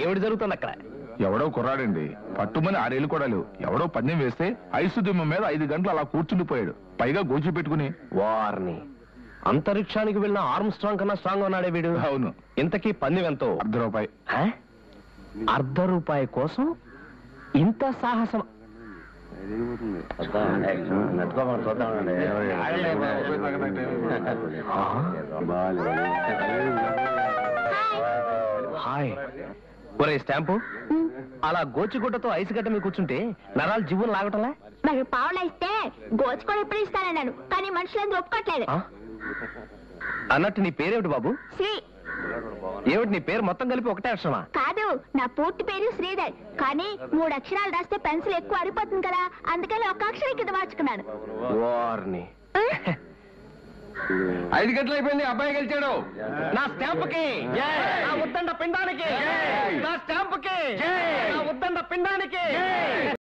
ఏమిటి జరుగుతుంది అక్కడ? ఎవడో కుర్రాడండి, పట్టుమని 6 ఏళ్ళు కూడా లేవు. ఎవడో పందెం వేస్తే ఐసు దిమ్మ మీద 5 గంటలు అలా కూర్చుండిపోయాడు. పైగా గోచి పెట్టుకుని. వారిని అంతరిక్షానికి వెళ్ళిన ఆర్మ్ స్ట్రాంగ్ కన్నా స్ట్రాంగ్ ఉన్నాడే వీడు. అవును. ఇంతకీ పందెం ఎంతో? ₹1. ₹1 కోసం ఇంత సాహసం? హాయ్. ఒరే స్టాంపు, అలా గోచిగుడ్డతో ఐసు గడ్డ మీద కూర్చుంటే నరాలు జీవులు లాగటంలా? మరి పావులా ఇస్తే గోచుకొని ఎప్పుడు ఇస్తానన్నాను, కానీ మనుషులందరూ ఒప్పుకోట్లేదు. అన్నట్టు నీ పేరేమిటి బాబు? శ్రీ. ఏమిటి నీ పేరు మొత్తం కలిపి ఒకటే అక్షరమా? కాదు, నా పూర్తి పేరు శ్రీధర్. కానీ 3 అక్షరాలు రాస్తే పెన్సిల్ ఎక్కువ అరిపోతుంది కదా, అందుకని ఒక అక్షరం కింద మార్చుకున్నాను. వారిని 5 గంటలు అయిపోయింది, అబ్బాయి గెలిచాడు. నా స్టాంపుకి, నా ఉద్దండ పిండానికి, నా స్టాంపుకి, నా ఉద్దండ పిండానికి.